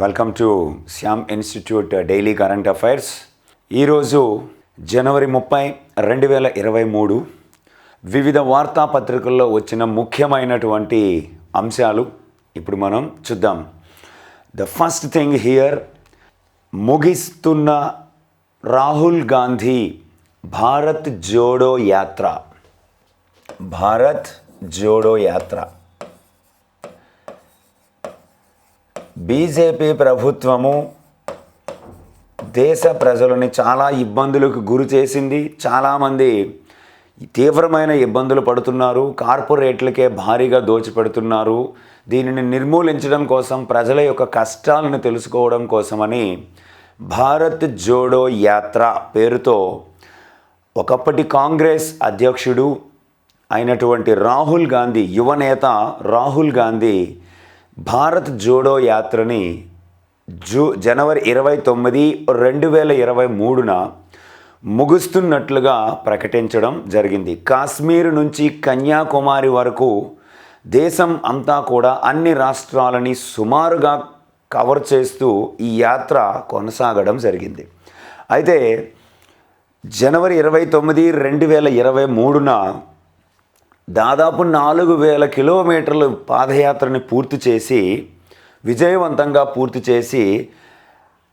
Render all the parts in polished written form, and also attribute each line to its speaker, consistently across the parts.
Speaker 1: Welcome to Shyam institute daily current affairs. ఈరోజు జనవరి 30, 2023 వివిధ వార్తాపత్రికల్లో వచ్చిన ముఖ్యమైనటువంటి అంశాలు ఇప్పుడు మనం చూద్దాం. ద ఫస్ట్ థింగ్ హియర్, ముగిస్తున్న రాహుల్ గాంధీ భారత్ జోడో యాత్ర. భారత్ జోడో యాత్ర బీజేపీ ప్రభుత్వము దేశ ప్రజలని చాలా ఇబ్బందులకు గురి చేసింది. చాలామంది తీవ్రమైన ఇబ్బందులు పడుతున్నారు. కార్పొరేట్లకే భారీగా దోచిపెడుతున్నారు. దీనిని నిర్మూలించడం కోసం, ప్రజల యొక్క కష్టాలను తెలుసుకోవడం కోసమని భారత్ జోడో యాత్ర పేరుతో ఒకప్పటి కాంగ్రెస్ అధ్యక్షుడు అయినటువంటి రాహుల్ గాంధీ, యువనేత రాహుల్ గాంధీ భారత్ జోడో యాత్రని జనవరి 29, 2023 ముగుస్తున్నట్లుగా ప్రకటించడం జరిగింది. కాశ్మీర్ నుంచి కన్యాకుమారి వరకు దేశం అంతా కూడా అన్ని రాష్ట్రాలని సుమారుగా కవర్ చేస్తూ ఈ యాత్ర కొనసాగడం జరిగింది. అయితే జనవరి 29, 2023 దాదాపు 4000 కిలోమీటర్లు పాదయాత్రని పూర్తి చేసి, విజయవంతంగా పూర్తి చేసి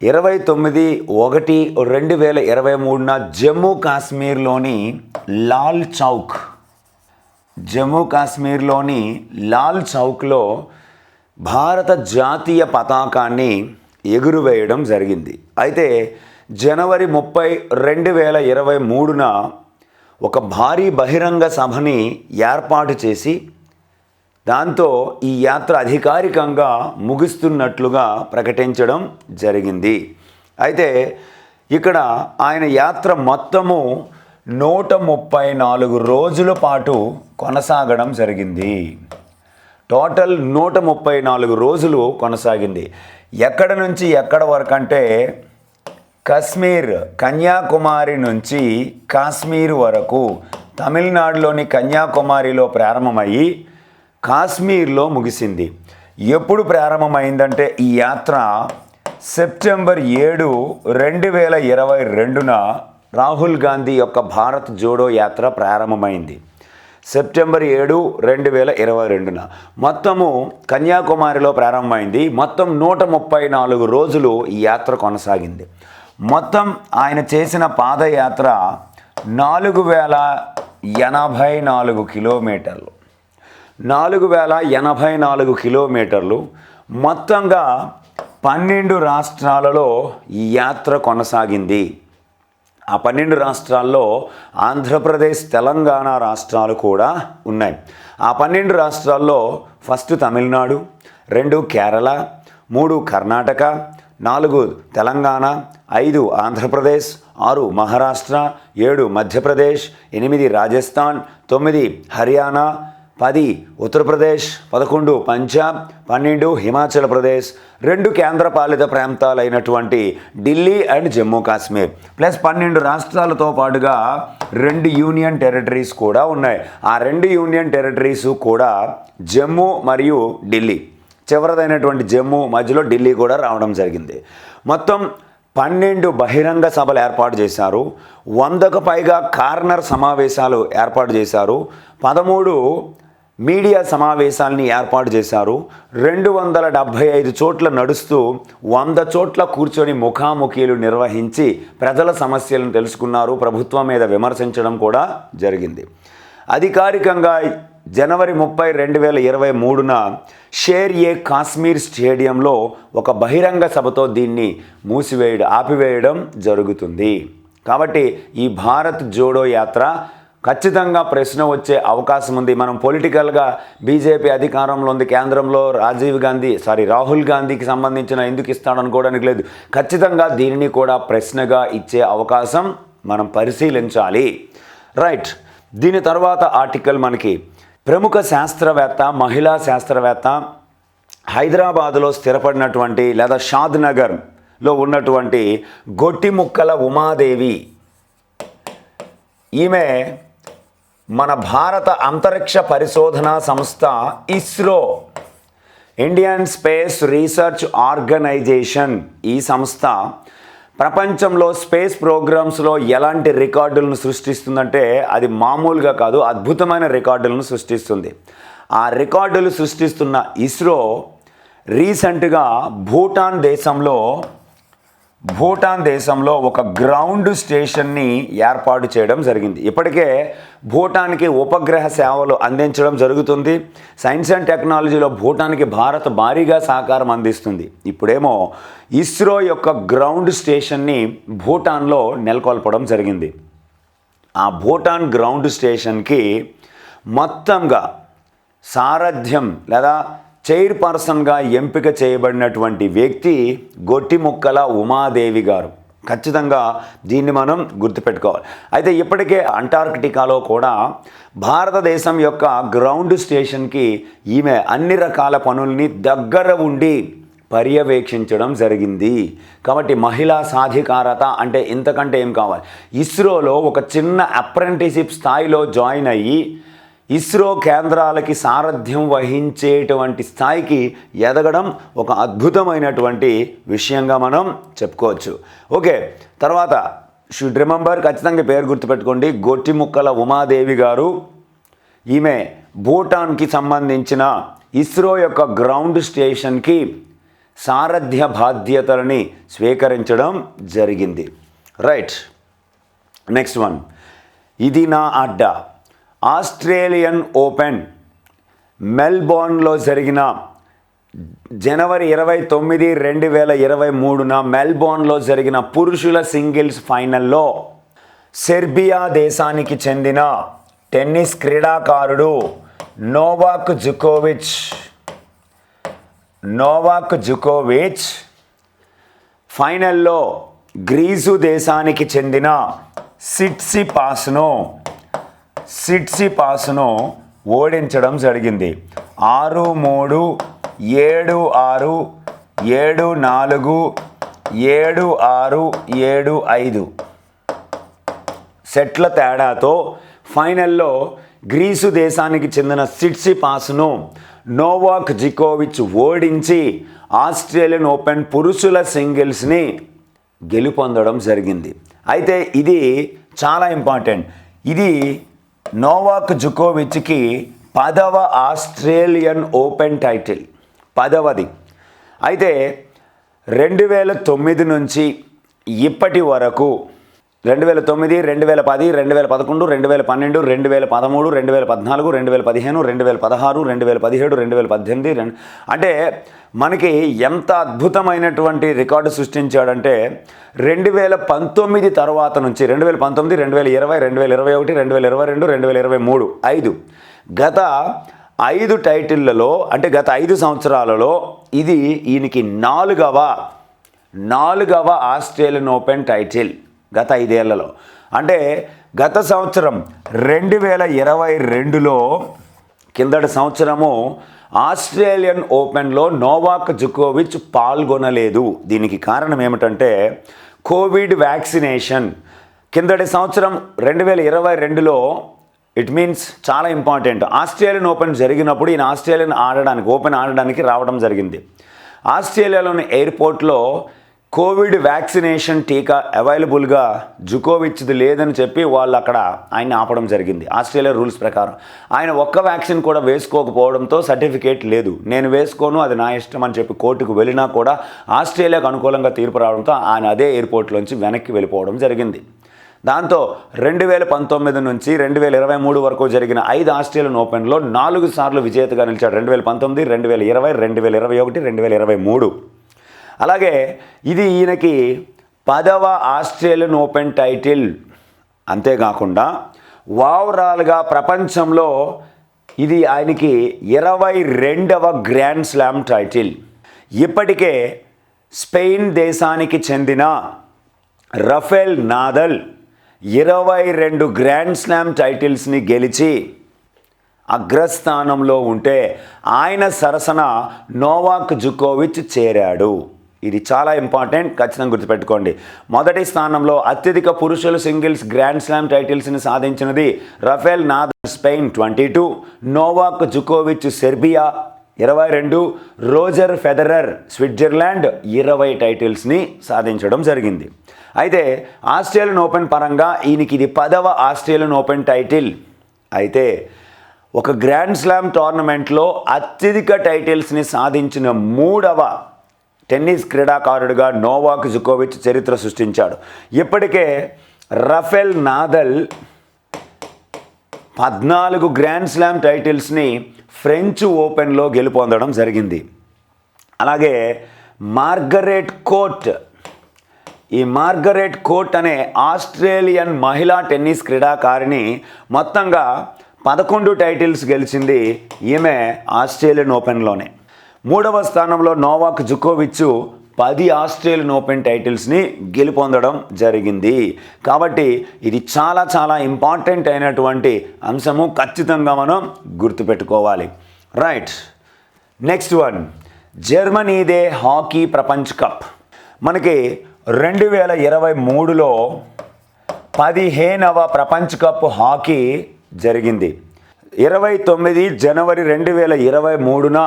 Speaker 1: 29, 1, 2023 జమ్మూ కాశ్మీర్లోని లాల్ చౌక్లో భారత జాతీయ పతాకాన్ని ఎగురవేయడం జరిగింది. అయితే జనవరి 30, 2023 ఒక భారీ బహిరంగ సభని ఏర్పాటు చేసి దాంతో ఈ యాత్ర అధికారికంగా ముగుస్తున్నట్లుగా ప్రకటించడం జరిగింది. అయితే ఇక్కడ ఆయన యాత్ర మొత్తము 134 రోజుల పాటు కొనసాగడం జరిగింది. టోటల్ 134 రోజులు కొనసాగింది. ఎక్కడ నుంచి ఎక్కడ వరకు అంటే కశ్మీర్, కన్యాకుమారి నుంచి కాశ్మీర్ వరకు, తమిళనాడులోని కన్యాకుమారిలో ప్రారంభమయ్యి కాశ్మీర్లో ముగిసింది. ఎప్పుడు ప్రారంభమైందంటే ఈ యాత్ర సెప్టెంబర్ 7, 2022 రాహుల్ గాంధీ యొక్క భారత్ జోడో యాత్ర ప్రారంభమైంది. సెప్టెంబర్ 7, 2022 మొత్తము కన్యాకుమారిలో ప్రారంభమైంది. మొత్తం 134 రోజులు ఈ యాత్ర కొనసాగింది. మొత్తం ఆయన చేసిన పాదయాత్ర 4084 కిలోమీటర్లు. 4084 కిలోమీటర్లు. మొత్తంగా 12 రాష్ట్రాలలో ఈ యాత్ర కొనసాగింది. ఆ 12 రాష్ట్రాల్లో ఆంధ్రప్రదేశ్, తెలంగాణ రాష్ట్రాలు కూడా ఉన్నాయి. ఆ 12 రాష్ట్రాల్లో ఫస్ట్ తమిళనాడు, 2 కేరళ, 3 కర్ణాటక, 4 తెలంగాణ, 5 ఆంధ్రప్రదేశ్, 6 మహారాష్ట్ర, 7 మధ్యప్రదేశ్, 8 రాజస్థాన్, 9 హర్యానా, 10 ఉత్తరప్రదేశ్, 11 పంజాబ్, 12 హిమాచల్ ప్రదేశ్, 2 కేంద్రపాలిత ప్రాంతాలైనటువంటి ఢిల్లీ అండ్ జమ్మూ కాశ్మీర్, ప్లస్ 12 రాష్ట్రాలతో పాటుగా 2 యూనియన్ టెరిటరీస్ కూడా ఉన్నాయి. ఆ 2 యూనియన్ టెరిటరీస్ కూడా జమ్మూ మరియు ఢిల్లీ, చివరిదైనటువంటి జమ్మూ, మధ్యలో ఢిల్లీ కూడా రావడం జరిగింది. మొత్తం 12 బహిరంగ సభలు ఏర్పాటు చేశారు. 100కు పైగా కార్నర్ సమావేశాలు ఏర్పాటు చేశారు. 13 మీడియా సమావేశాలని ఏర్పాటు చేశారు. 275 చోట్ల నడుస్తూ 100 చోట్ల కూర్చొని ముఖాముఖీలు నిర్వహించి ప్రజల సమస్యలను తెలుసుకున్నారు. ప్రభుత్వం మీద విమర్శించడం కూడా జరిగింది. అధికారికంగా జనవరి 30, 2023 షేర్-ఏ కాశ్మీర్ స్టేడియంలో ఒక బహిరంగ సభతో దీన్ని ఆపివేయడం జరుగుతుంది. కాబట్టి ఈ భారత్ జోడో యాత్ర ఖచ్చితంగా ప్రశ్న వచ్చే అవకాశం ఉంది. మనం పొలిటికల్గా బీజేపీ అధికారంలో ఉంది, కేంద్రంలో రాహుల్ గాంధీకి సంబంధించిన ఎందుకు ఇస్తాడనుకోవడానికి లేదు. ఖచ్చితంగా దీనిని కూడా ప్రశ్నగా ఇచ్చే అవకాశం మనం పరిశీలించాలి. రైట్. దీని తర్వాత ఆర్టికల్ మనకి ప్రముఖ శాస్త్రవేత్త, మహిళా శాస్త్రవేత్త, హైదరాబాదులో స్థిరపడినటువంటి లేదా షాద్ నగర్లో ఉన్నటువంటి గొట్టిముక్కల ఉమాదేవి, ఈమె మన భారత అంతరిక్ష పరిశోధనా సంస్థ ఇండియన్ స్పేస్ రీసెర్చ్ ఆర్గనైజేషన్ ఈ సంస్థ ప్రపంచంలో స్పేస్ ప్రోగ్రామ్స్లో ఎలాంటి రికార్డులను సృష్టిస్తుందంటే అది మామూలుగా కాదు, అద్భుతమైన రికార్డులను సృష్టిస్తుంది. ఆ రికార్డులు సృష్టిస్తున్న ఇస్రో రీసెంట్గా భూటాన్ దేశంలో ఒక గ్రౌండ్ స్టేషన్ని ఏర్పాటు చేయడం జరిగింది. ఇప్పటికే భూటాన్కి ఉపగ్రహ సేవలు అందించడం జరుగుతుంది. సైన్స్ అండ్ టెక్నాలజీలో భూటాన్కి భారత్ భారీగా సహకారం అందిస్తుంది. ఇప్పుడేమో ఇస్రో యొక్క గ్రౌండ్ స్టేషన్ని భూటాన్లో నెలకొల్పడం జరిగింది. ఆ భూటాన్ గ్రౌండ్ స్టేషన్కి మొత్తంగా సారథ్యం లేదా చైర్పర్సన్గా ఎంపిక చేయబడినటువంటి వ్యక్తి గొట్టిముక్కల ఉమాదేవి గారు. ఖచ్చితంగా దీన్ని మనం గుర్తుపెట్టుకోవాలి. అయితే ఇప్పటికే అంటార్కిటికాలో కూడా భారతదేశం యొక్క గ్రౌండ్ స్టేషన్కి ఈమె అన్ని రకాల పనుల్ని దగ్గర ఉండి పర్యవేక్షించడం జరిగింది. కాబట్టి మహిళా సాధికారత అంటే ఇంతకంటే ఏం కావాలి? ఇస్రోలో ఒక చిన్న అప్రెంటిస్షిప్ స్థాయిలో జాయిన్ అయ్యి ఇస్రో కేంద్రాలకి సారథ్యం వహించేటువంటి స్థాయికి ఎదగడం ఒక అద్భుతమైనటువంటి విషయంగా మనం చెప్పుకోవచ్చు. ఓకే, తర్వాత షుడ్ రిమెంబర్, ఖచ్చితంగా పేరు గుర్తుపెట్టుకోండి, గొట్టిముక్కల ఉమాదేవి గారు. ఈమె భూటాన్కి సంబంధించిన ఇస్రో యొక్క గ్రౌండ్ స్టేషన్కి సారథ్య బాధ్యతలని స్వీకరించడం జరిగింది. రైట్, నెక్స్ట్ వన్, ఇది నా అడ్డా. ఆస్ట్రేలియన్ ఓపెన్ మెల్బోర్న్లో జరిగిన జనవరి 29, 2023 మెల్బోర్న్లో జరిగిన పురుషుల సింగిల్స్ ఫైనల్లో సెర్బియా దేశానికి చెందిన టెన్నిస్ క్రీడాకారుడు నోవాక్ జుకోవిచ్ ఫైనల్లో గ్రీసు దేశానికి చెందిన సిట్సిపాస్ను ఓడించడం జరిగింది. 6-3, 7-6, 7-4, 7-6, 7-5 సెట్ల తేడాతో ఫైనల్లో గ్రీసు దేశానికి చెందిన సిట్సిపాస్ను నోవాక్ జోకోవిచ్ ఓడించి ఆస్ట్రేలియన్ ఓపెన్ పురుషుల సింగిల్స్ని గెలుపొందడం జరిగింది. అయితే ఇది చాలా ఇంపార్టెంట్. ఇది నోవాక్ జోకోవిచ్కి 10వ ఆస్ట్రేలియన్ ఓపెన్ టైటిల్, 10వది. అయితే 2009 నుంచి ఇప్పటి వరకు 2009, 2010, 2011, 2012, 2013, 2014, 2015, 2016, 2017, 2018 అంటే మనకి ఎంత అద్భుతమైనటువంటి రికార్డు సృష్టించాడంటే 2019 తర్వాత నుంచి 2019, 2020, 2021, 2022, 2023 5 గత 5 టైటిళ్లలో అంటే గత 5 సంవత్సరాలలో ఇది ఈయనకి 4వ ఆస్ట్రేలియన్ ఓపెన్ టైటిల్ గత 5 ఏళ్లలో. అంటే గత సంవత్సరం 2022లో కిందటి సంవత్సరము ఆస్ట్రేలియన్ ఓపెన్లో నోవాక్ జోకోవిచ్ పాల్గొనలేదు. దీనికి కారణం ఏమిటంటే కోవిడ్ వ్యాక్సినేషన్. కిందటి సంవత్సరం 2022లో ఇట్ మీన్స్ చాలా ఇంపార్టెంట్, ఆస్ట్రేలియన్ ఓపెన్ జరిగినప్పుడు ఈయన ఓపెన్ ఆడడానికి రావడం జరిగింది. ఆస్ట్రేలియాలోని ఎయిర్పోర్ట్లో కోవిడ్ వ్యాక్సినేషన్ టీకా అవైలబుల్గా జోకోవిచ్ది లేదని చెప్పి వాళ్ళు అక్కడ ఆయన్ని ఆపడం జరిగింది. ఆస్ట్రేలియా రూల్స్ ప్రకారం ఆయన ఒక్క వ్యాక్సిన్ కూడా వేసుకోకపోవడంతో సర్టిఫికేట్ లేదు, నేను వేసుకోను, అది నా ఇష్టం అని చెప్పి కోర్టుకు వెళ్ళినా కూడా ఆస్ట్రేలియాకు అనుకూలంగా తీర్పు రావడంతో ఆయన అదే ఎయిర్పోర్ట్లోంచి వెనక్కి వెళ్ళిపోవడం జరిగింది. దాంతో 2019 నుంచి 2023 వరకు జరిగిన 5 ఆస్ట్రేలియన్ ఓపెన్లో 4 సార్లు విజేతగా నిలిచాడు. 2019, 2020, 2021, 2023. అలాగే ఇది ఈయనకి 10వ ఆస్ట్రేలియన్ ఓపెన్ టైటిల్. అంతేకాకుండా ఓవరాల్గా ప్రపంచంలో ఇది ఆయనకి 22వ గ్రాండ్ స్లామ్ టైటిల్. ఇప్పటికే స్పెయిన్ దేశానికి చెందిన రఫేల్ నాదల్ 22 గ్రాండ్ స్లామ్ టైటిల్స్ని గెలిచి అగ్రస్థానంలో ఉంటే ఆయన సరసన నోవాక్ జోకోవిచ్ చేరాడు. ఇది చాలా ఇంపార్టెంట్, ఖచ్చితంగా గుర్తుపెట్టుకోండి. మొదటి స్థానంలో అత్యధిక పురుషుల సింగిల్స్ గ్రాండ్ స్లామ్ టైటిల్స్ని సాధించినది రఫేల్ నాదల్ స్పెయిన్ 22, నోవాక్ జోకోవిచ్ సెర్బియా 22, రోజర్ ఫెడరర్ స్విట్జర్లాండ్ 20 టైటిల్స్ని సాధించడం జరిగింది. అయితే ఆస్ట్రేలియన్ ఓపెన్ పరంగా ఈయనకి ఇది 10వ ఆస్ట్రేలియన్ ఓపెన్ టైటిల్. అయితే ఒక గ్రాండ్ స్లామ్ టోర్నమెంట్లో అత్యధిక టైటిల్స్ని సాధించిన 3వ టెన్నిస్ క్రీడాకారుడిగా నోవాక్ జోకోవిచ్ చరిత్ర సృష్టించాడు. ఇప్పటికే రఫెల్ నాదల్ 14 గ్రాండ్ స్లామ్ టైటిల్స్ని ఫ్రెంచ్ ఓపెన్లో గెలుపొందడం జరిగింది. అలాగే మార్గరెట్ కోర్ట్ అనే ఆస్ట్రేలియన్ మహిళా టెన్నిస్ క్రీడాకారిణి మొత్తంగా 11 టైటిల్స్ గెలిచింది ఈమె ఆస్ట్రేలియన్ ఓపెన్లోనే. 3వ స్థానంలో నోవాక్ జోకోవిచ్ 10 ఆస్ట్రేలియన్ ఓపెన్ టైటిల్స్ని గెలుపొందడం జరిగింది. కాబట్టి ఇది చాలా చాలా ఇంపార్టెంట్ అయినటువంటి అంశము, ఖచ్చితంగా మనం గుర్తుపెట్టుకోవాలి. రైట్, నెక్స్ట్ వన్, జర్మనీదే హాకీ ప్రపంచ కప్. మనకి 2023లో 15వ ప్రపంచ కప్ హాకీ జరిగింది. 29 జనవరి 2023న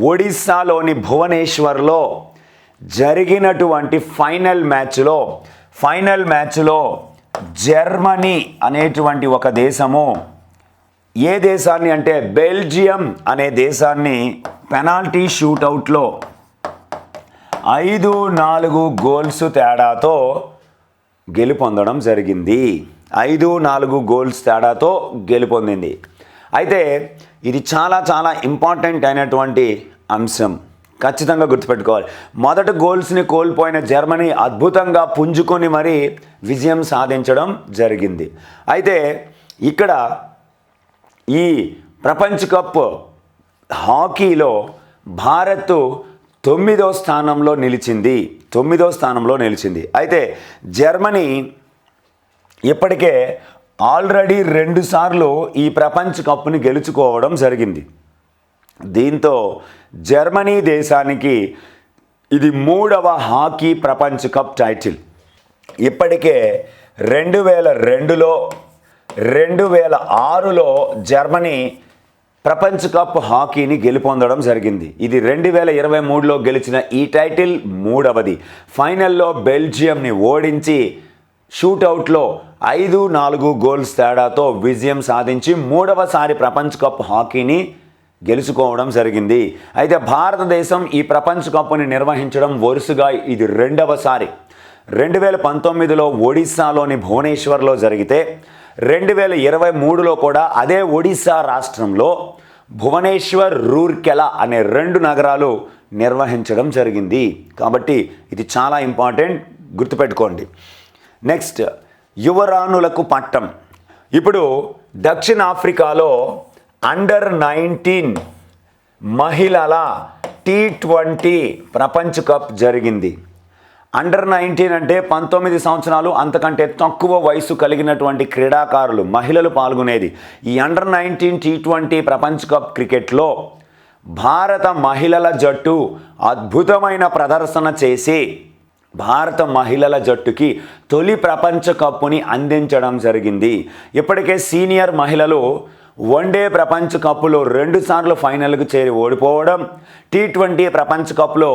Speaker 1: ఒడిస్సాలోని భువనేశ్వర్లో జరిగినటువంటి ఫైనల్ మ్యాచ్లో జర్మనీ అనేటువంటి ఒక దేశము ఏ దేశాన్ని అంటే బెల్జియం అనే దేశాన్ని పెనాల్టీ షూటౌట్లో 5-4 గోల్స్ తేడాతో గెలుపొందడం జరిగింది. 5-4 గోల్స్ తేడాతో గెలుపొందింది. అయితే ఇది చాలా చాలా ఇంపార్టెంట్ అయినటువంటి అంశం, ఖచ్చితంగా గుర్తుపెట్టుకోవాలి. మొదట గోల్స్ని కోల్పోయిన జర్మనీ అద్భుతంగా పుంజుకొని మరీ విజయం సాధించడం జరిగింది. అయితే ఇక్కడ ఈ ప్రపంచ కప్ హాకీలో భారత్ 9వ స్థానంలో నిలిచింది. అయితే జర్మనీ ఇప్పటికే ఆల్రెడీ 2 సార్లు ఈ ప్రపంచ కప్ని గెలుచుకోవడం జరిగింది. దీంతో జర్మనీ దేశానికి ఇది 3వ హాకీ ప్రపంచ కప్ టైటిల్. ఇప్పటికే 2002లో 2006లో జర్మనీ ప్రపంచ కప్ హాకీని గెలుపొందడం జరిగింది. ఇది 2023లో గెలిచిన ఈ టైటిల్ 3వది. ఫైనల్లో బెల్జియంని ఓడించి షూటౌట్లో 5-4 గోల్స్ తేడాతో విజయం సాధించి 3వసారి ప్రపంచ కప్ హాకీని గెలుచుకోవడం జరిగింది. అయితే భారతదేశం ఈ ప్రపంచ కప్ని నిర్వహించడం వరుసగా ఇది 2వసారి. 2019లో ఒడిస్సాలోని భువనేశ్వర్లో జరిగితే 2023లో కూడా అదే ఒడిస్సా రాష్ట్రంలో భువనేశ్వర్, రూర్కెలా అనే 2 నగరాలు నిర్వహించడం జరిగింది. కాబట్టి ఇది చాలా ఇంపార్టెంట్, గుర్తుపెట్టుకోండి. నెక్స్ట్, యువరాణులకు పట్టం. ఇప్పుడు దక్షిణాఫ్రికాలో Under-19 మహిళల T20 ప్రపంచ కప్ జరిగింది. Under-19 అంటే 19 సంవత్సరాలు అంతకంటే తక్కువ వయసు కలిగినటువంటి క్రీడాకారులు, మహిళలు పాల్గొనేది. ఈ Under-19 T20 ప్రపంచ కప్ క్రికెట్లో భారత మహిళల జట్టు అద్భుతమైన ప్రదర్శన చేసి భారత మహిళల జట్టుకి తొలి ప్రపంచ కప్పుని అందించడం జరిగింది. ఇప్పటికే సీనియర్ మహిళలు వన్డే ప్రపంచ కప్లో 2 సార్లు ఫైనల్కు చేరి ఓడిపోవడం, T20 ప్రపంచ కప్లో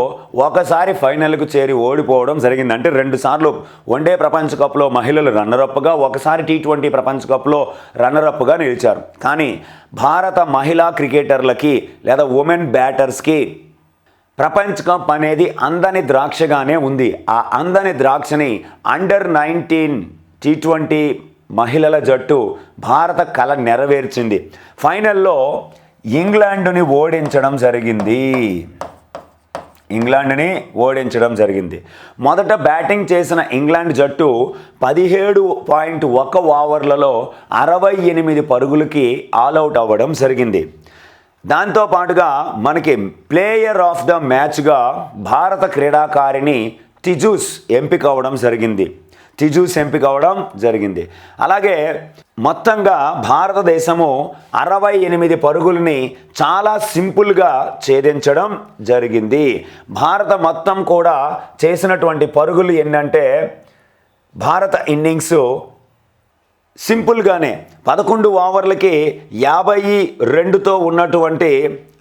Speaker 1: ఒకసారి ఫైనల్కు చేరి ఓడిపోవడం జరిగింది. అంటే 2 సార్లు వన్డే ప్రపంచ కప్లో మహిళలు రన్నరప్గా, ఒకసారి T20 ప్రపంచ కప్లో రన్నరప్గా నిలిచారు. కానీ భారత మహిళా క్రికెటర్లకి లేదా ఉమెన్ బ్యాటర్స్కి ప్రపంచ కప్ అనేది అందని ద్రాక్షగానే ఉంది. ఆ అందని ద్రాక్షని Under-19 T20 మహిళల జట్టు భారత కల నెరవేర్చింది. ఫైనల్లో ఇంగ్లాండ్ని ఓడించడం జరిగింది. మొదట బ్యాటింగ్ చేసిన ఇంగ్లాండ్ జట్టు 17.1 ఓవర్లలో 68 పరుగులకి ఆల్అవుట్ అవ్వడం జరిగింది. దాంతోపాటుగా మనకి ప్లేయర్ ఆఫ్ ద మ్యాచ్గా భారత క్రీడాకారిణి తిజూస్ ఎంపిక అవడం జరిగింది. అలాగే మొత్తంగా భారతదేశము 68 పరుగుల్ని చాలా సింపుల్గా ఛేదించడం జరిగింది. భారత మొత్తం కూడా చేసినటువంటి పరుగులు ఏంటంటే భారత ఇన్నింగ్స్ సింపుల్గానే 11 ఓవర్లకి 52తో ఉన్నటువంటి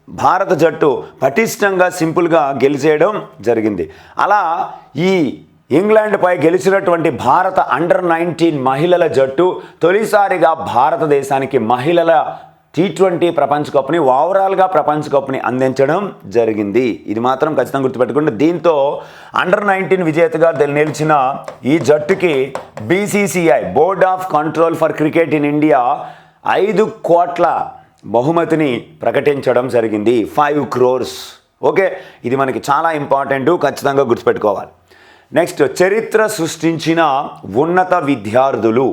Speaker 1: భారత జట్టు పటిష్టంగా సింపుల్గా గెలిచేయడం జరిగింది. అలా ఈ ఇంగ్లాండ్పై గెలిచినటువంటి భారత అండర్-19 మహిళల జట్టు తొలిసారిగా భారతదేశానికి మహిళల T20 ప్రపంచ కప్ని ఓవరాల్గా ప్రపంచ కప్ని అందించడం జరిగింది. ఇది మాత్రం ఖచ్చితంగా గుర్తుపెట్టుకోండి. దీంతో అండర్-19 విజేతగా నిలిచిన ఈ జట్టుకి BCCI board of control for cricket in India 5 కోట్ల బహుమతిని ప్రకటించడం జరిగింది. 5 crores. ఓకే, ఇది మనకి చాలా ఇంపార్టెంట్, ఖచ్చితంగా గుర్తుపెట్టుకోవాలి. నెక్స్ట్, చరిత్ర సృష్టించిన ఉన్నత విద్యార్థులు.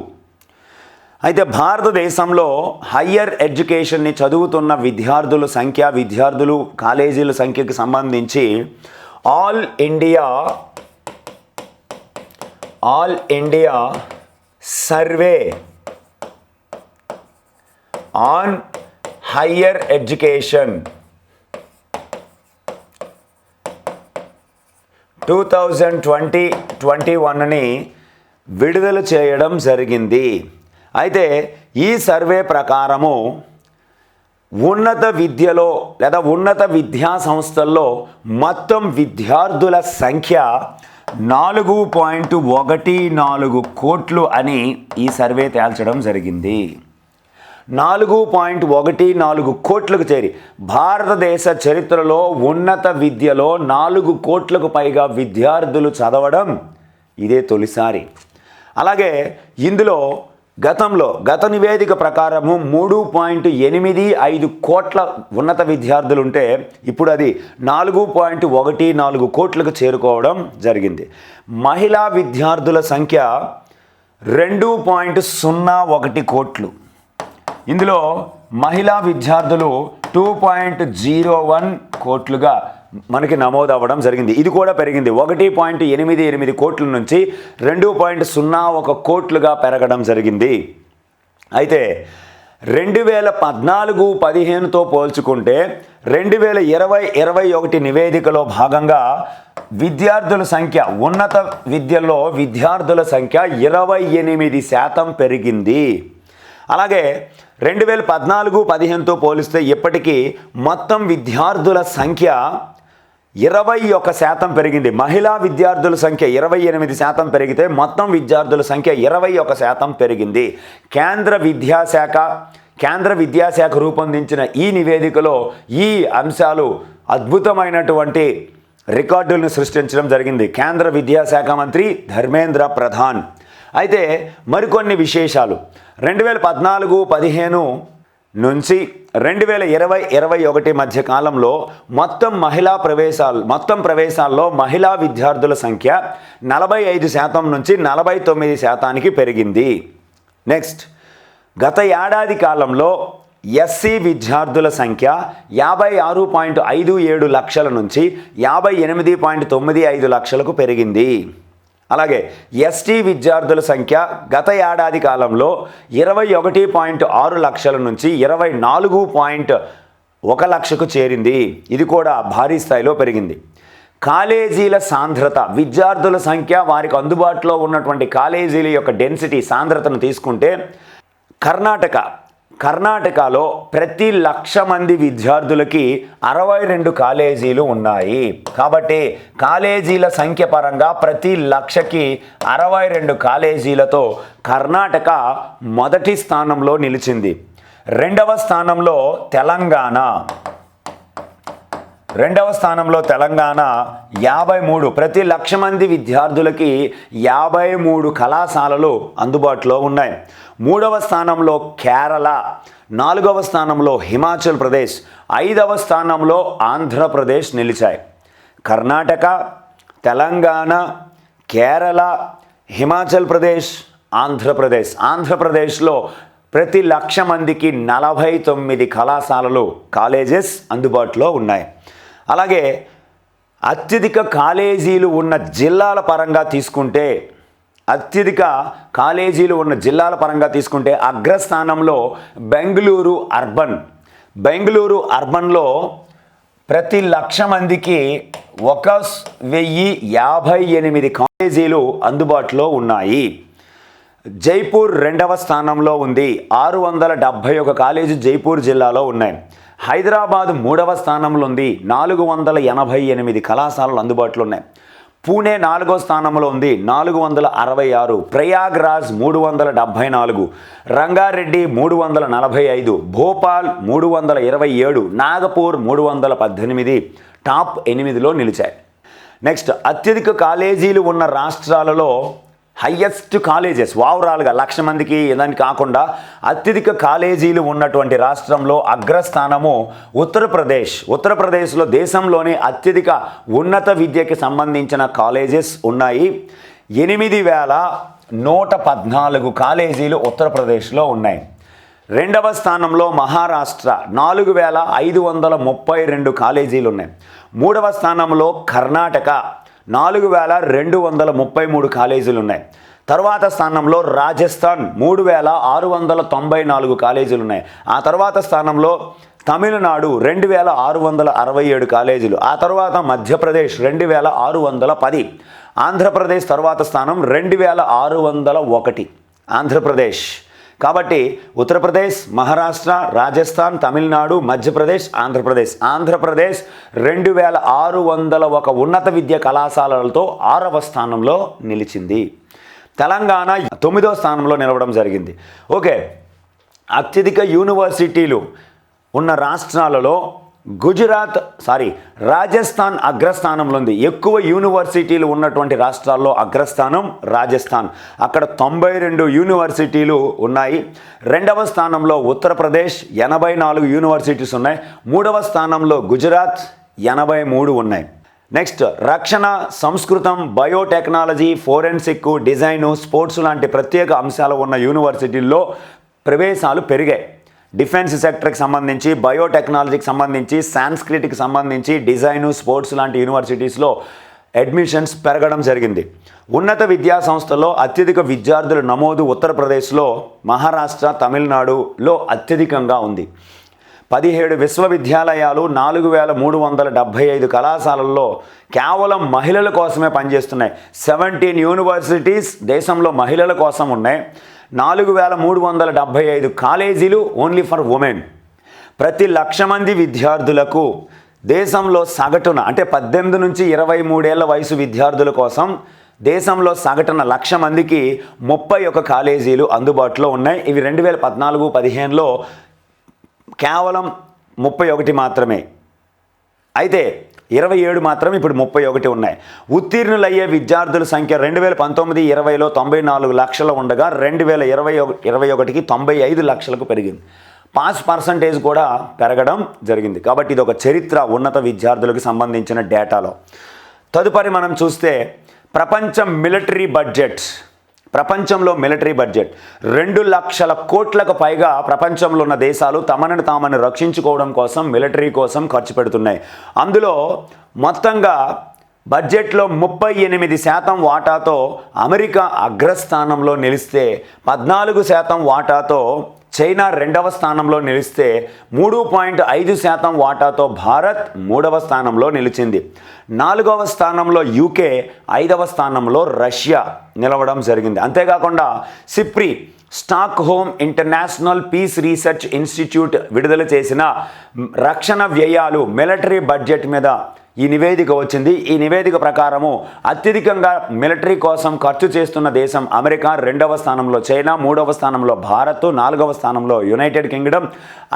Speaker 1: అయితే భారతదేశంలో హయ్యర్ ఎడ్యుకేషన్ని చదువుతున్న విద్యార్థుల సంఖ్య, విద్యార్థులు కాలేజీల సంఖ్యకు సంబంధించి all India survey on higher education 2020-21ని విడుదల చేయడం జరిగింది. అయితే ఈ సర్వే ప్రకారము ఉన్నత విద్యలో లేదా ఉన్నత విద్యా సంస్థల్లో మొత్తం విద్యార్థుల సంఖ్య 4.14 కోట్లు అని ఈ సర్వే తేల్చడం జరిగింది. 4.14 కోట్లకు చేరి భారతదేశ చరిత్రలో ఉన్నత విద్యలో 4 కోట్లకు పైగా విద్యార్థులు చదవడం ఇదే తొలిసారి. అలాగే ఇందులో గత నివేదిక ప్రకారము 3.85 కోట్ల ఉన్నత విద్యార్థులు ఉంటే ఇప్పుడు అది 4.14 కోట్లకు చేరుకోవడం జరిగింది. మహిళా విద్యార్థుల సంఖ్య 2.01 కోట్లు. ఇందులో మహిళా విద్యార్థులు 2.01 కోట్లుగా మనకి నమోదు అవ్వడం జరిగింది. ఇది కూడా పెరిగింది. 1.88 కోట్ల నుంచి 2.01 కోట్లుగా పెరగడం జరిగింది. అయితే 2014-15తో పోల్చుకుంటే 2020-21 నివేదికలో భాగంగా విద్యార్థుల సంఖ్య, ఉన్నత విద్యలో విద్యార్థుల సంఖ్య 28% పెరిగింది. అలాగే 2014-15తో పోలిస్తే ఇప్పటికీ మొత్తం విద్యార్థుల సంఖ్య 21% పెరిగింది. మహిళా విద్యార్థుల సంఖ్య 28% పెరిగితే మొత్తం విద్యార్థుల సంఖ్య 21% పెరిగింది. కేంద్ర విద్యాశాఖ రూపొందించిన ఈ నివేదికలో ఈ అంశాలు అద్భుతమైనటువంటి రికార్డులను సృష్టించడం జరిగింది. కేంద్ర విద్యాశాఖ మంత్రి ధర్మేంద్ర ప్రధాన్. అయితే మరికొన్ని విశేషాలు. 2014-15 నుంచి 2020-21 మధ్య కాలంలో మొత్తం ప్రవేశాల్లో మహిళా విద్యార్థుల సంఖ్య 45% నుంచి 49%కి పెరిగింది. నెక్స్ట్, గత ఏడాది కాలంలో ఎస్సీ విద్యార్థుల సంఖ్య 56.57 లక్షల నుంచి 58.95 లక్షలకు పెరిగింది. అలాగే ఎస్టీ విద్యార్థుల సంఖ్య గత ఏడాది కాలంలో 21.6 లక్షల నుంచి 24.1 లక్షకు చేరింది. ఇది కూడా భారీ స్థాయిలో పెరిగింది. కాలేజీల సాంద్రత, విద్యార్థుల సంఖ్య, వారికి అందుబాటులో ఉన్నటువంటి కాలేజీల యొక్క డెన్సిటీ, సాంద్రతను తీసుకుంటే కర్ణాటకలో ప్రతి 1,00,000 మంది విద్యార్థులకి 62 కాలేజీలు ఉన్నాయి. కాబట్టి కాలేజీల సంఖ్య పరంగా ప్రతి 1,00,000కి 62 కాలేజీలతో కర్ణాటక మొదటి స్థానంలో నిలిచింది. రెండవ స్థానంలో తెలంగాణ 53, ప్రతి 1,00,000 మంది విద్యార్థులకి 53 కళాశాలలు అందుబాటులో ఉన్నాయి. మూడవ స్థానంలో కేరళ, 4వ స్థానంలో హిమాచల్ ప్రదేశ్, 5వ స్థానంలో ఆంధ్రప్రదేశ్ నిలిచాయి. కర్ణాటక, తెలంగాణ, కేరళ, హిమాచల్ ప్రదేశ్, ఆంధ్రప్రదేశ్లో ప్రతి 1,00,000 మందికి 49 కళాశాలలు, కాలేజెస్ అందుబాటులో ఉన్నాయి. అలాగే అత్యధిక కాలేజీలు ఉన్న జిల్లాల పరంగా తీసుకుంటే అగ్రస్థానంలో బెంగళూరు అర్బన్లో ప్రతి 1,00,000 మందికి 1,058 కాలేజీలు అందుబాటులో ఉన్నాయి. జైపూర్ రెండవ స్థానంలో ఉంది. 671 కాలేజీ జైపూర్ జిల్లాలో ఉన్నాయి. హైదరాబాద్ 3వ స్థానంలో ఉంది, 488 కళాశాలలు అందుబాటులో ఉన్నాయి. పూణే 4వ స్థానంలో ఉంది, 466. ప్రయాగ్రాజ్ 374, రంగారెడ్డి 345, భోపాల్ 327, నాగపూర్ 318 టాప్ 8లో నిలిచాయి. నెక్స్ట్, అత్యధిక కాలేజీలు ఉన్న రాష్ట్రాలలో హయ్యెస్ట్ కాలేజెస్ ఓవరాల్గా 1,00,000 మందికి దానికి కాకుండా అత్యధిక కాలేజీలు ఉన్నటువంటి రాష్ట్రంలో అగ్రస్థానము ఉత్తరప్రదేశ్. ఉత్తరప్రదేశ్లో దేశంలోనే అత్యధిక ఉన్నత విద్యకి సంబంధించిన కాలేజెస్ ఉన్నాయి. 8,114 కాలేజీలు ఉత్తరప్రదేశ్లో ఉన్నాయి. రెండవ స్థానంలో మహారాష్ట్ర, 4,532 కాలేజీలు ఉన్నాయి. మూడవ స్థానంలో కర్ణాటక, 4,233 కాలేజీలు ఉన్నాయి. తర్వాత స్థానంలో రాజస్థాన్, 3,694 కాలేజీలు ఉన్నాయి. ఆ తర్వాత స్థానంలో తమిళనాడు, 2,667 కాలేజీలు. ఆ తర్వాత మధ్యప్రదేశ్ 2,610. ఆంధ్రప్రదేశ్ తర్వాత స్థానం 2,601 ఆంధ్రప్రదేశ్. కాబట్టి ఉత్తరప్రదేశ్, మహారాష్ట్ర, రాజస్థాన్, తమిళనాడు, మధ్యప్రదేశ్, ఆంధ్రప్రదేశ్ 2,601 ఉన్నత విద్యా కళాశాలలతో 6వ స్థానంలో నిలిచింది. తెలంగాణ 9వ స్థానంలో నిలవడం జరిగింది. ఓకే, అత్యధిక యూనివర్సిటీలు ఉన్న రాష్ట్రాలలో రాజస్థాన్ అగ్రస్థానంలో ఉంది. ఎక్కువ యూనివర్సిటీలు ఉన్నటువంటి రాష్ట్రాల్లో అగ్రస్థానం రాజస్థాన్, అక్కడ 92 యూనివర్సిటీలు ఉన్నాయి. రెండవ స్థానంలో ఉత్తరప్రదేశ్, 84 యూనివర్సిటీస్ ఉన్నాయి. మూడవ స్థానంలో గుజరాత్, 83 ఉన్నాయి. నెక్స్ట్, రక్షణ, సంస్కృతం, బయోటెక్నాలజీ, ఫోరెన్సిక్, డిజైను, స్పోర్ట్స్ లాంటి ప్రత్యేక అంశాలు ఉన్న యూనివర్సిటీల్లో ప్రవేశాలు పెరిగాయి. డిఫెన్స్ సెక్టర్కి సంబంధించి, బయోటెక్నాలజీకి సంబంధించి, సాంస్క్రిట్కి సంబంధించి, డిజైను, స్పోర్ట్స్ లాంటి యూనివర్సిటీస్లో అడ్మిషన్స్ పెరగడం జరిగింది. ఉన్నత విద్యా సంస్థల్లో అత్యధిక విద్యార్థుల నమోదు ఉత్తరప్రదేశ్లో, మహారాష్ట్ర, తమిళనాడులో అత్యధికంగా ఉంది. 17 విశ్వవిద్యాలయాలు, 4,375 కళాశాలల్లో కేవలం మహిళల కోసమే పనిచేస్తున్నాయి. 17 యూనివర్సిటీస్ దేశంలో మహిళల కోసం ఉన్నాయి. 4,375 కాలేజీలు ఓన్లీ ఫర్ ఉమెన్. ప్రతి 1,00,000 మంది విద్యార్థులకు దేశంలో సగటున, అంటే 18 నుంచి 23 ఏళ్ల వయసు విద్యార్థుల కోసం దేశంలో సగటున 1,00,000 మందికి 31 కాలేజీలు అందుబాటులో ఉన్నాయి. ఇవి 2014-15లో కేవలం 31 మాత్రమే. అయితే 27 మాత్రం ఇప్పుడు 31 ఉన్నాయి. ఉత్తీర్ణులయ్యే విద్యార్థుల సంఖ్య 2019-20లో 94 లక్షలు ఉండగా 2020-21కి 95 లక్షలకు పెరిగింది. పాస్ పర్సంటేజ్ కూడా పెరగడం జరిగింది. కాబట్టి ఇది ఒక చరిత్ర ఉన్నత విద్యార్థులకు సంబంధించిన డేటాలో. తదుపరి మనం చూస్తే ప్రపంచంలో మిలిటరీ బడ్జెట్ 2 లక్షల కోట్లకు పైగా ప్రపంచంలో ఉన్న దేశాలు తమను తామను రక్షించుకోవడం కోసం, మిలిటరీ కోసం ఖర్చు పెడుతున్నాయి. అందులో మొత్తంగా బడ్జెట్లో 38% వాటాతో అమెరికా అగ్రస్థానంలో నిలిస్తే, 14% వాటాతో చైనా రెండవ స్థానంలో నిలిస్తే, 3.5% వాటాతో భారత్ 3వ స్థానంలో నిలిచింది. 4వ స్థానంలో యూకే, 5వ స్థానంలో రష్యా నిలవడం జరిగింది. అంతేకాకుండా SIPRI, Stockholm international peace research institute విడుదల చేసిన రక్షణ వ్యయాలు, మిలిటరీ బడ్జెట్ మీద ఈ నివేదిక వచ్చింది. ఈ నివేదిక ప్రకారము అత్యధికంగా మిలిటరీ కోసం ఖర్చు చేస్తున్న దేశం అమెరికా, 2వ స్థానంలో చైనా, 3వ స్థానంలో భారత్, 4వ స్థానంలో యునైటెడ్ కింగ్డమ్,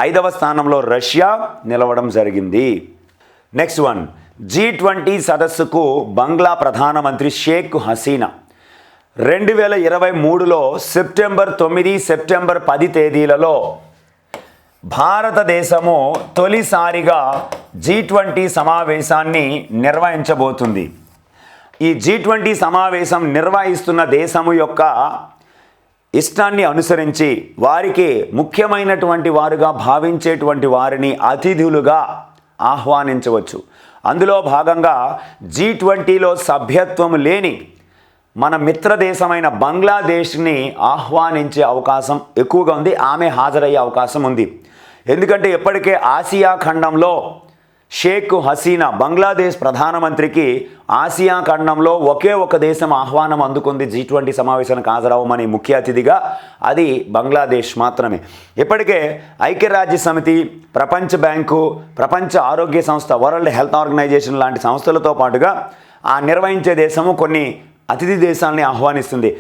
Speaker 1: 5వ స్థానంలో రష్యా నిలవడం జరిగింది. నెక్స్ట్ వన్, G20 సదస్సుకు బంగ్లా ప్రధానమంత్రి షేక్ హసీనా 2023లో సెప్టెంబర్ 9, సెప్టెంబర్ 10 తేదీలలో భారతదేశము తొలిసారిగా G20 సమావేశాన్ని నిర్వహించబోతుంది. ఈ G20 సమావేశం నిర్వహిస్తున్న దేశము యొక్క ఇష్టాన్ని అనుసరించి వారికి ముఖ్యమైనటువంటి వారుగా భావించేటువంటి వారిని అతిథులుగా ఆహ్వానించవచ్చు. అందులో భాగంగా G20లో సభ్యత్వం లేని మన మిత్ర దేశమైన బంగ్లాదేశ్ని ఆహ్వానించే అవకాశం ఎక్కువగా ఉంది. ఆమె హాజరయ్యే అవకాశం ఉంది. ఎందుకంటే ఇప్పటికే ఆసియా ఖండంలో షేక్ హసీనా బంగ్లాదేశ్ ప్రధానమంత్రికి ఆసియా ఖండంలో ఒకే ఒక దేశం ఆహ్వానం అందుకుంది G20 సమావేశానికి హాజరవ్వమని ముఖ్య అతిథిగా. అది బంగ్లాదేశ్ మాత్రమే. ఇప్పటికే ఐక్యరాజ్య సమితి, ప్రపంచ బ్యాంకు, ప్రపంచ ఆరోగ్య సంస్థ, వరల్డ్ హెల్త్ ఆర్గనైజేషన్ లాంటి సంస్థలతో పాటుగా ఆ నిర్వహించే దేశము కొన్ని అతిథి దేశాలని ఆహ్వానిస్తుంది.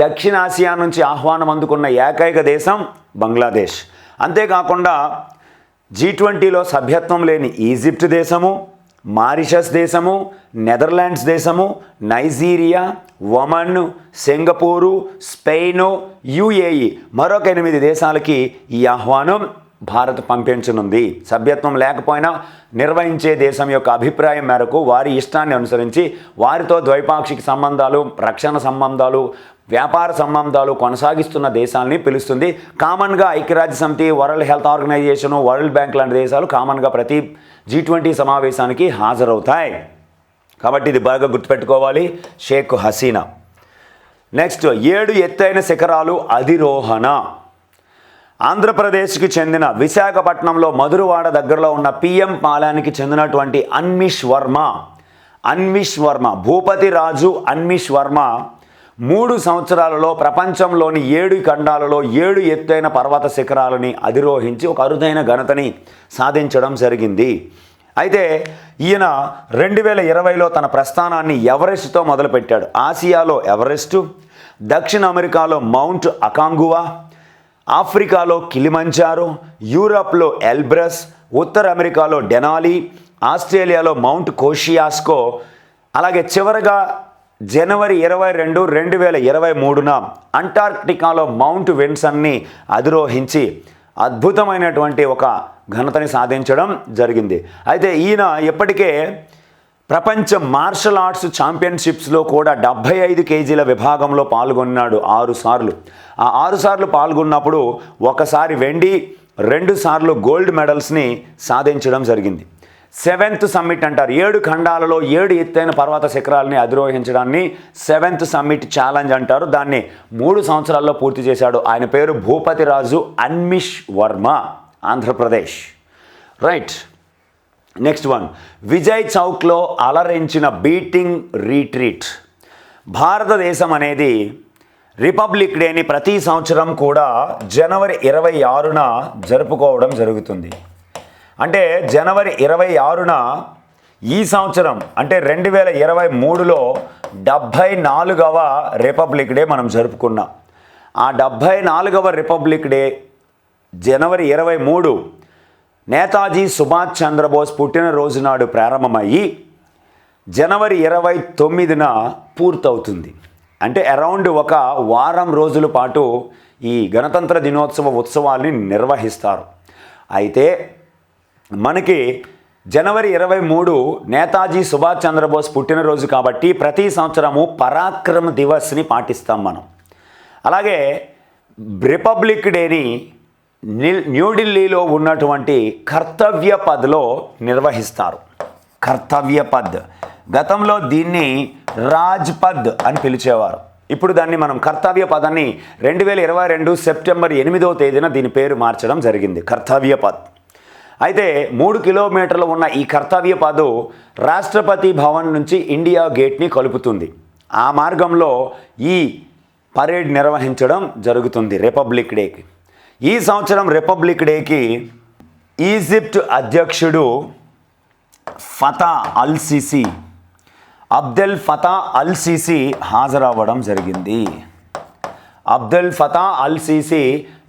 Speaker 1: దక్షిణాసియా నుంచి ఆహ్వానం అందుకున్న ఏకైక దేశం బంగ్లాదేశ్. అంతేకాకుండా G20లో సభ్యత్వం లేని ఈజిప్ట్ దేశము, మారిషస్ దేశము, నెదర్లాండ్స్ దేశము, Nigeria, Oman, Singapore, Spain, UAE మరొక 8 దేశాలకి ఈ ఆహ్వానం భారత్ పంపించనుంది. సభ్యత్వం లేకపోయినా నిర్వహించే దేశం యొక్క అభిప్రాయం మేరకు వారి ఇష్టాన్ని అనుసరించి వారితో ద్వైపాక్షిక సంబంధాలు, రక్షణ సంబంధాలు, వ్యాపార సంబంధాలు కొనసాగిస్తున్న దేశాలని పిలుస్తుంది. కామన్గా ఐక్యరాజ్య సమితి, world health organisation, world bank లాంటి దేశాలు కామన్గా ప్రతి G20 సమావేశానికి హాజరవుతాయి. కాబట్టి ఇది బాగా గుర్తుపెట్టుకోవాలి. షేక్ హసీనా. నెక్స్ట్ 7 ఎత్తైన శిఖరాలు అధిరోహణ. ఆంధ్రప్రదేశ్కి చెందిన విశాఖపట్నంలో మధురవాడ దగ్గరలో ఉన్న PM పాలెనికి చెందినటువంటి అన్విష్ వర్మ భూపతి రాజు అన్విష్ వర్మ 3 సంవత్సరాలలో ప్రపంచంలోని 7 ఖండాలలో 7 ఎత్తైన పర్వత శిఖరాలని అధిరోహించి ఒక అరుదైన ఘనతని సాధించడం జరిగింది. అయితే ఈయన 2020లో తన ప్రస్థానాన్ని ఎవరెస్ట్తో మొదలుపెట్టాడు. ఆసియాలో ఎవరెస్టు, దక్షిణ అమెరికాలో మౌంట్ అకాంగువా, ఆఫ్రికాలో కిలిమంజారో, యూరప్లో ఎల్బ్రస్, ఉత్తర అమెరికాలో డెనాలి, ఆస్ట్రేలియాలో మౌంట్ కోషియాస్కో, అలాగే చివరగా జనవరి 22, 2023న అంటార్క్టికాలో మౌంట్ విన్సన్ని అధిరోహించి అద్భుతమైనటువంటి ఒక ఘనతని సాధించడం జరిగింది. అయితే ఈయన ఇప్పటికే ప్రపంచ మార్షల్ ఆర్ట్స్ ఛాంపియన్షిప్స్లో కూడా 75 కేజీల విభాగంలో పాల్గొన్నాడు 6 సార్లు. ఆ 6 సార్లు పాల్గొన్నప్పుడు ఒకసారి వెండి, 2 సార్లు గోల్డ్ మెడల్స్ని సాధించడం జరిగింది. 7th సమ్మిట్ అంటారు. 7 ఖండాలలో 7 ఎత్తైన పర్వత శిఖరాలని అధిరోహించడాన్ని 7th సమ్మిట్ ఛాలెంజ్ అంటారు. దాన్ని 3 సంవత్సరాల్లో పూర్తి చేశాడు. ఆయన పేరు Bhupathi Raju Anvish Varma, Andhra Pradesh. Right. Next one, Vijay చౌక్లో అలరించిన బీటింగ్ రీట్రీట్. భారతదేశం అనేది రిపబ్లిక్ డేని ప్రతి సంవత్సరం కూడా జనవరి 26న జరుపుకోవడం జరుగుతుంది. అంటే జనవరి 26న ఈ సంవత్సరం అంటే 2023లో 74వ రిపబ్లిక్ డే మనం జరుపుకున్నాం. ఆ 74వ రిపబ్లిక్ డే జనవరి 23 నేతాజీ సుభాష్ చంద్రబోస్ పుట్టినరోజు నాడు ప్రారంభమయ్యి జనవరి 29న పూర్తవుతుంది. అంటే అరౌండ్ ఒక వారం రోజుల పాటు ఈ గణతంత్ర దినోత్సవ ఉత్సవాల్ని నిర్వహిస్తారు. అయితే మనకి జనవరి 23 నేతాజీ సుభాష్ చంద్రబోస్ పుట్టినరోజు కాబట్టి ప్రతి సంవత్సరము పరాక్రమ్ దివస్ని పాటిస్తాం మనం. అలాగే రిపబ్లిక్ డేని న్యూఢిల్లీలో ఉన్నటువంటి కర్తవ్య పద్లో నిర్వహిస్తారు. కర్తవ్య పద్, గతంలో దీన్ని రాజ్పథ్ అని పిలిచేవారు. ఇప్పుడు దాన్ని మనం కర్తవ్య పదాన్ని 2022 సెప్టెంబర్ 8వ తేదీన దీని పేరు మార్చడం జరిగింది, కర్తవ్య పద్. అయితే 3 కిలోమీటర్లు ఉన్న ఈ కర్తవ్య పదు రాష్ట్రపతి భవన్ నుంచి ఇండియా గేట్ని కలుపుతుంది. ఆ మార్గంలో ఈ పరేడ్ నిర్వహించడం జరుగుతుంది రిపబ్లిక్ డేకి. ఈ సంవత్సరం రిపబ్లిక్ డేకి ఈజిప్ట్ అధ్యక్షుడు అబ్దెల్ ఫతా అల్ సీసీ హాజరవ్వడం జరిగింది. Abdel Fattah al Sisi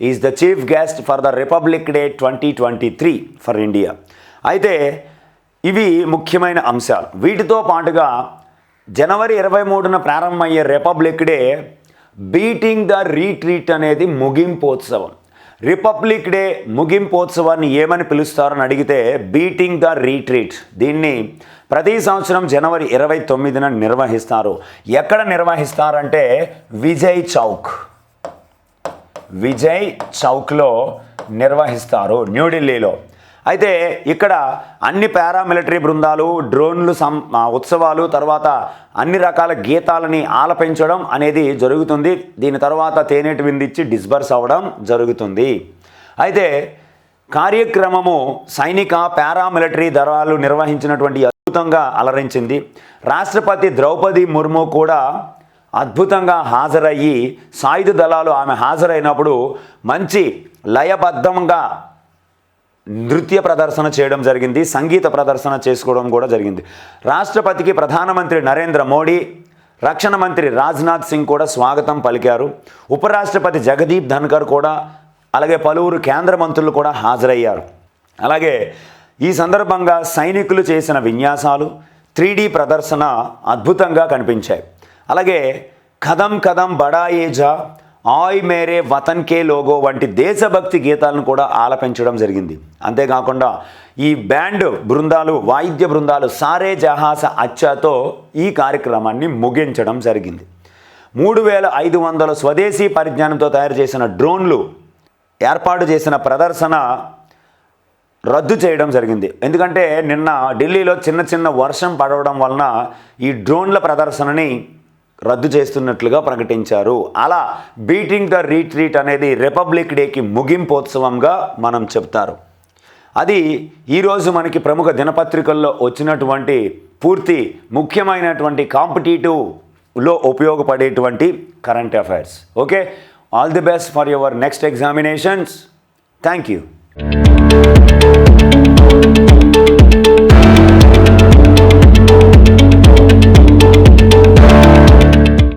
Speaker 1: is the chief guest for the republic day 2023 for India. అయితే ఇవి ముఖ్యమైన అంశాలు. వీటితో పాటుగా జనవరి 23న ప్రారంభమయ్యే republic day beating the retreat అనేది ముగింపోత్సవం. రిపబ్లిక్ డే ముగింపోత్సవాన్ని ఏమని పిలుస్తారని అడిగితే బీటింగ్ ద రీట్రీట్. దీన్ని ప్రతి సంవత్సరం జనవరి 29న నిర్వహిస్తారు. ఎక్కడ నిర్వహిస్తారంటే విజయ్ చౌక్లో నిర్వహిస్తారు, న్యూఢిల్లీలో. అయితే ఇక్కడ అన్ని పారామిలిటరీ బృందాలు, డ్రోన్లు ఉత్సవాలు, తర్వాత అన్ని రకాల గీతాలని ఆలపించడం అనేది జరుగుతుంది. దీని తర్వాత తేనెటి విందిచ్చి డిస్బర్స్ అవ్వడం జరుగుతుంది. అయితే కార్యక్రమము సైనిక పారామిలిటరీ దళాలు నిర్వహించినటువంటి అద్భుతంగా అలరించింది. రాష్ట్రపతి ద్రౌపది ముర్ము కూడా అద్భుతంగా హాజరయ్యి సాయుధ దళాలు ఆమె హాజరైనప్పుడు మంచి లయబద్ధంగా నృత్య ప్రదర్శన చేయడం జరిగింది, సంగీత ప్రదర్శన చేసుకోవడం కూడా జరిగింది. రాష్ట్రపతికి ప్రధానమంత్రి నరేంద్ర మోడీ, రక్షణ మంత్రి రాజ్నాథ్ సింగ్ కూడా స్వాగతం పలికారు. ఉపరాష్ట్రపతి జగదీప్ ధన్కర్ కూడా, అలాగే పలువురు కేంద్ర మంత్రులు కూడా హాజరయ్యారు. అలాగే ఈ సందర్భంగా సైనికులు చేసిన విన్యాసాలు 3D ప్రదర్శన అద్భుతంగా కనిపించాయి. అలాగే కదం కదం బడాయే జా, ఆయ్ మేరే వతన్ కే లోగో వంటి దేశభక్తి గీతాలను కూడా ఆలపించడం జరిగింది. అంతేకాకుండా ఈ బ్యాండ్ బృందాలు, వాయిద్య బృందాలు సారే జహాస అచ్చాతో ఈ కార్యక్రమాన్ని ముగించడం జరిగింది. 3500 స్వదేశీ పరిజ్ఞానంతో తయారు చేసిన డ్రోన్లు ఏర్పాటు చేసిన ప్రదర్శన రద్దు చేయడం జరిగింది. ఎందుకంటే నిన్న ఢిల్లీలో చిన్న చిన్న వర్షం పడవడం వలన ఈ డ్రోన్ల ప్రదర్శనని రద్దు చేస్తున్నట్లుగా ప్రకటించారు. అలా బీటింగ్ ద రీట్రీట్ అనేది రిపబ్లిక్ డేకి ముగింపోత్సవంగా మనం చెప్తారు. అది ఈరోజు మనకి ప్రముఖ దినపత్రికల్లో వచ్చినటువంటి పూర్తి ముఖ్యమైనటువంటి కాంపిటేటివ్లో ఉపయోగపడేటువంటి current affairs. Okay, all the best for your next examinations. Thank you.